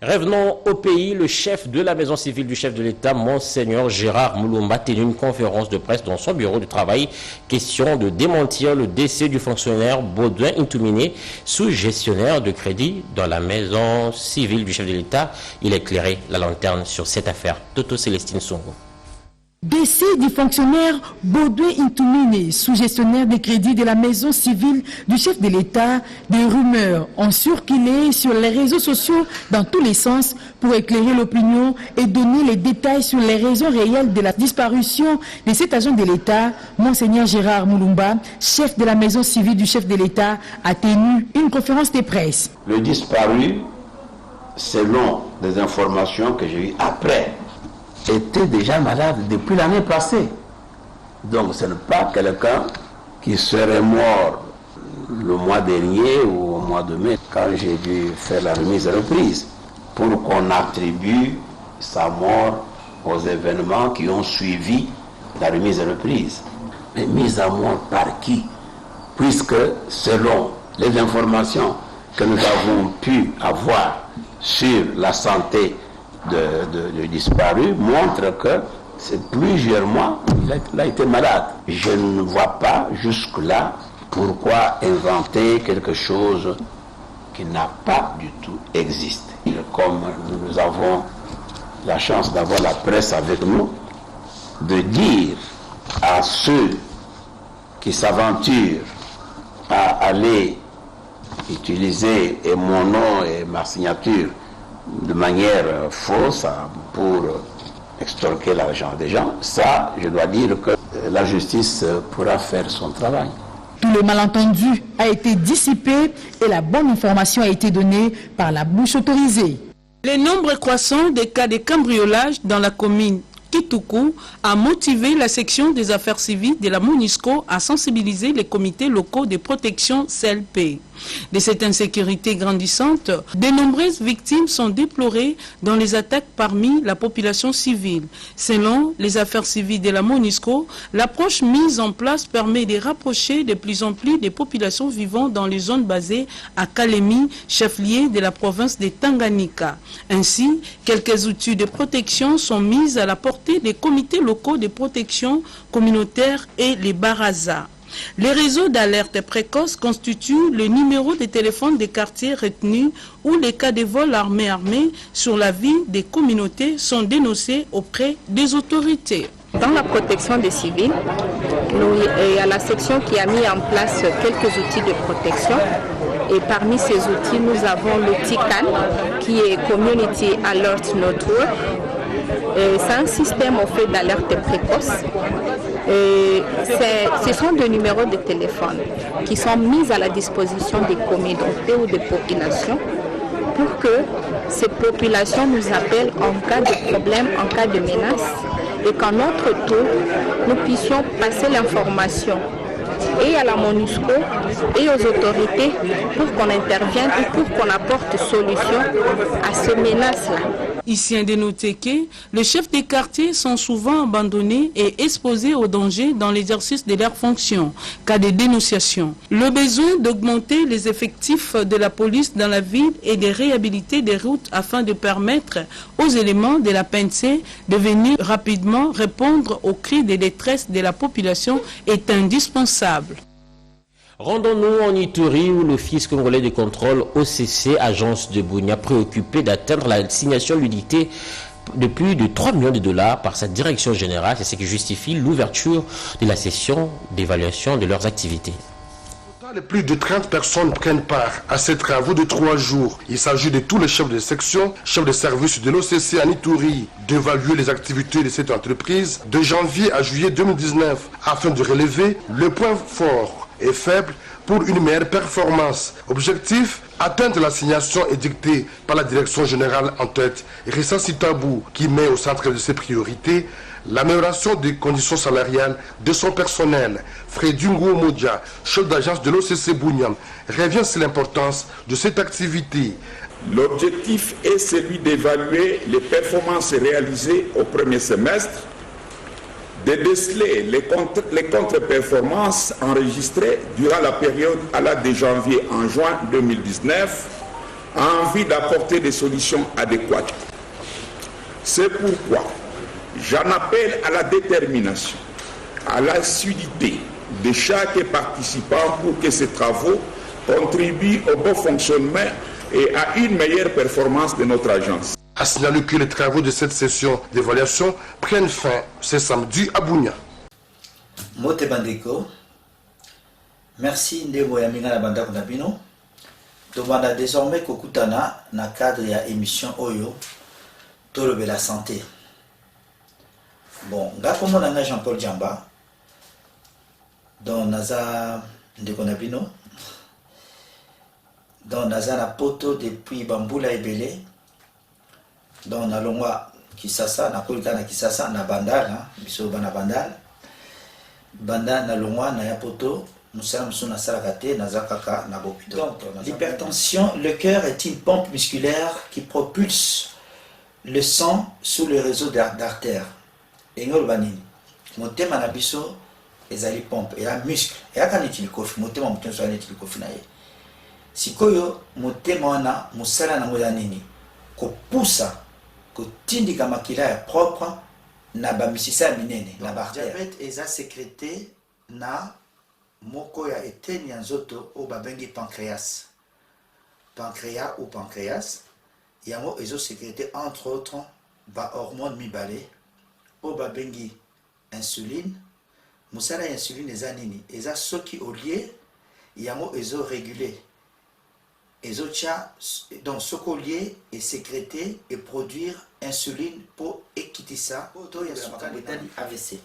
Revenons au pays. Le chef de la maison civile du chef de l'État, Monseigneur Gérard Moulumba, tenu une conférence de presse dans son bureau de travail. Question de démentir le décès du fonctionnaire Baudouin Intumine, sous-gestionnaire de crédit dans la maison civile du chef de l'État. Il a éclairé la lanterne sur cette affaire. Toto Célestine Songo. Décès du fonctionnaire Baudouin Intumine, sous-gestionnaire des crédits de la maison civile du chef de l'État. Des rumeurs ont circulé sur les réseaux sociaux dans tous les sens pour éclairer l'opinion et donner les détails sur les raisons réelles de la disparition de cet agent de l'État. Monseigneur Gérard Moulumba, chef de la maison civile du chef de l'État, a tenu une conférence de presse. Le disparu, selon des informations que j'ai eues après, était déjà malade depuis l'année passée. Donc ce n'est pas quelqu'un qui serait mort le mois dernier ou au mois de mai, quand j'ai dû faire la remise et reprise, pour qu'on attribue sa mort aux événements qui ont suivi la remise et reprise. Mais mise à mort par qui? Puisque selon les informations que nous avons pu avoir sur la santé de disparu, montre que c'est plusieurs mois qu'il a été malade. Je ne vois pas jusque-là pourquoi inventer quelque chose qui n'a pas du tout existé. Comme nous avons la chance d'avoir la presse avec nous, de dire à ceux qui s'aventurent à aller utiliser mon nom et ma signature de manière fausse pour extorquer l'argent des gens, ça, je dois dire que la justice pourra faire son travail. Tout le malentendu a été dissipé et la bonne information a été donnée par la bouche autorisée. Le nombre croissant des cas de cambriolage dans la commune Kitoukou a motivé la section des affaires civiles de la MONUSCO à sensibiliser les comités locaux de protection CLP. De cette insécurité grandissante, de nombreuses victimes sont déplorées dans les attaques parmi la population civile. Selon les affaires civiles de la MONUSCO, l'approche mise en place permet de rapprocher de plus en plus des populations vivant dans les zones basées à Kalemi, chef-lieu de la province de Tanganyika. Ainsi, quelques outils de protection sont mis à la portée des comités locaux de protection communautaire et les barazas. Les réseaux d'alerte précoce constituent le numéro de téléphone des quartiers retenus où les cas de vol armés sur la vie des communautés sont dénoncés auprès des autorités. Dans la protection des civils, il y a la section qui a mis en place quelques outils de protection. Et parmi ces outils, nous avons le TICAN, qui est Community Alert Network. C'est un système au fait d'alerte précoce. Ce sont des numéros de téléphone qui sont mis à la disposition des communautés ou des populations pour que ces populations nous appellent en cas de problème, en cas de menace, et qu'en notre tour, nous puissions passer l'information et à la MONUSCO et aux autorités pour qu'on intervienne et pour qu'on apporte solution à ces menaces-là. Ici, un dénoté que les chefs des quartiers sont souvent abandonnés et exposés au danger dans l'exercice de leurs fonctions, cas de dénonciation. Le besoin d'augmenter les effectifs de la police dans la ville et de réhabiliter des routes afin de permettre aux éléments de la PNC de venir rapidement répondre aux cris de détresse de la population est indispensable. Rendons-nous en Ituri où l'Office congolais de contrôle OCC, agence de Bunia, préoccupé d'atteindre la signation l'unité de plus de 3 millions de dollars par sa direction générale. C'est ce qui justifie l'ouverture de la session d'évaluation de leurs activités. Plus de 30 personnes prennent part à ces travaux de 3 jours. Il s'agit de tous les chefs de section, chefs de service de l'OCC en Ituri, d'évaluer les activités de cette entreprise de janvier à juillet 2019 afin de relever le point fort et faible pour une meilleure performance. Objectif, atteindre l'assignation édictée par la direction générale en tête Rissa Sitabou, qui met au centre de ses priorités l'amélioration des conditions salariales de son personnel. Fredungo Modia, chef d'agence de l'OCC Bougnam, revient sur l'importance de cette activité. L'objectif est celui d'évaluer les performances réalisées au premier semestre, de déceler les contre-performances enregistrées durant la période allant de janvier en juin 2019 en vue d'apporter des solutions adéquates. C'est pourquoi j'en appelle à la détermination, à l'assiduité de chaque participant pour que ces travaux contribuent au bon fonctionnement et à une meilleure performance de notre agence. À signaler que les travaux de cette session d'évaluation prennent fin ce samedi à Bounia. Mote Bandeko, merci Ndebo Yaminga na Bandako Nabino. Tomanda désormais Kokutana na cadre ya émission Oyo Tolobe la santé. Bon, nga komo na Jean-Paul Djamba, dans Naza Ndeko Nabino, dans Naza na poto depuis Bamboula Ebele, dans Nalongwa Kisasa, na Kolika na Kisasa, na Bandal, biso bana Bandal, Bandal na Longwa na Yapoto, Moussa Moussou Sarakate, Nazakaka, na Bopito. Donc, l'hypertension, le cœur est une pompe musculaire qui propulse le sang sous le réseau d'artères. Engol banini. Motema na biso ezali pompe, et la muscle, et la kaniti kofi, motema motema so kaniti kofi na ye. Sikoyo motema wana musala na ngoya nini? Ko poussa ko tindika makila ya propre na ba misisa minene na ba diabète eza sécrété na moko ya eteni ya nzoto o babengi pancréas. Pancréas ou pancréas yango ezo sécrété entre autres ba hormone mibale o babengi insuline. Musala ya insuline eza nini? Eza soki olie yango ezo réguler. Donc ce collier est sécrété et produire insuline pour équiter ça. AVC.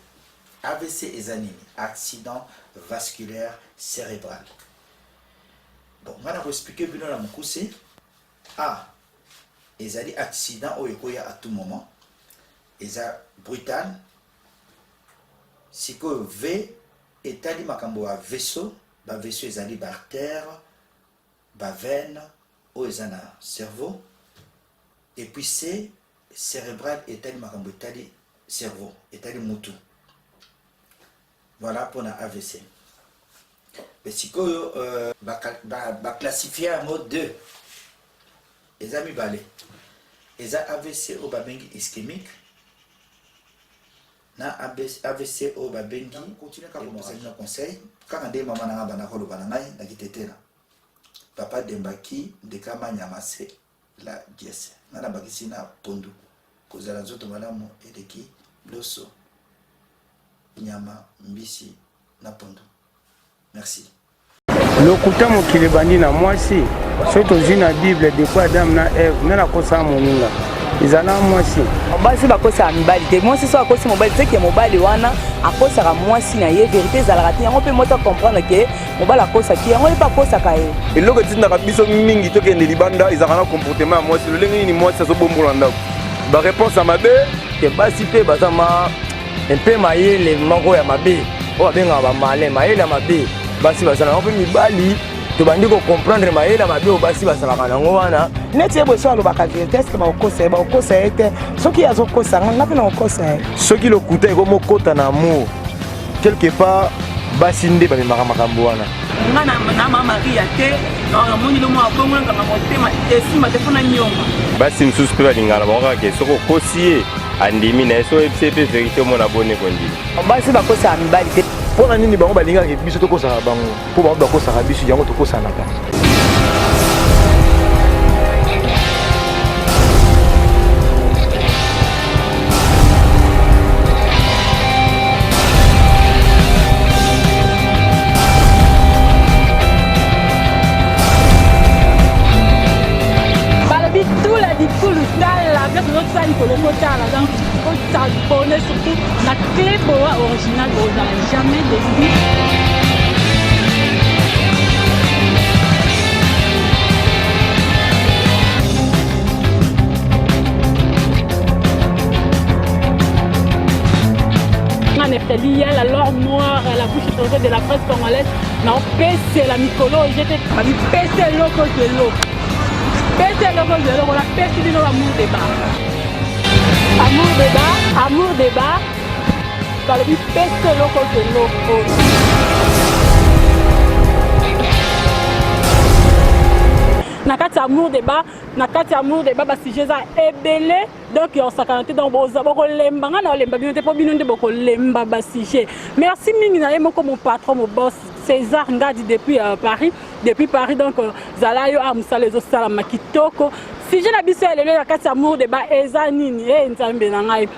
AVC est un accident vasculaire cérébral. Bon, je vais vous expliquer bien la moukousse. A. Les accidents au écoya à tout moment. Les brutal. Si que V est allé makambo à vaisseau, ba vaisseau est allé artère. Ba veine au ezana cerveau, et puis c'est cérébral etali makambo etali cerveau etali mutu. Voilà pour la AVC. Mais si koyo ba classifier en mode 2 eza mibale eza AVC au babengi ischémique na AVC au babengi continue ka ko conseil kaka nde mama na bana ko lobana ngai na kitetela Papa Dembaki de Kama Nyamase la dièse. Nana bakisina pondu. Kozala nzoto malamu edeki loso. Nyama mbisi na pondu. Merci. Lokuta mokili bandi na mwasi. Soto zina Bible de kwa Adam na Eve na kosa moninga. Izana mwasi. Basi bakosa mibali te. Mwasi so akosi mobali te ke mobali wana akosa ka mwasi na ye vérité zalaka te. Yango pe mota comprendre ke mobali akosa ki yango pas kosa ka ye. Eloko tinda ka biso mingi to ke ne libanda izaka na comportement mwasi lolenge ni mwasi so bombola ndako. Ba réponse à mabe ke basi pe bazama un peu mayele moko ya mabe. O benga ba malin mayele ya mabe. Basi bazana pe mibali to bandi ko comprendre mayele ya mabe o basi basalaka nango wana. Neti ebo so alobaka vérité est-ce que ba okosa ete soki azokosa ngana pe na okosa soki lokuta eko mokota na amour quelque part basi nde ba memaka makambo wana ngana na mama Maria te na moni lo mo abongo ngana motema esima te fona nyonga basi msusu pe balingana bakaka ke soko kosie andimi na so FCP vérité mo na bonne kondi basi bakosa mibali te pona nini bango balingaka biso to kosa bango po bango bakosa biso yango to kosa na ka surtout la clé pour original, jamais de Neftali, il y a la lore noire, la bouche étrangère de la presse congolaise. Non, c'est la Mikolo, j'étais pété l'eau de l'eau. Pété l'eau de l'eau, on a pété de l'eau, amour débat. Amour débat. Dans le but, pété l'eau de l'eau. Nakati amour débat basi jeza ebele donc on s'accante dans boza boko lemba ngana lemba binote po binonde boko lemba basi je. Merci mingi na yemo comme mon patron mon boss César Ngadi depuis Paris donc zalayo amsa les osala makitoko si je na biso elele nakati amour débat eza nini nzambe na ngai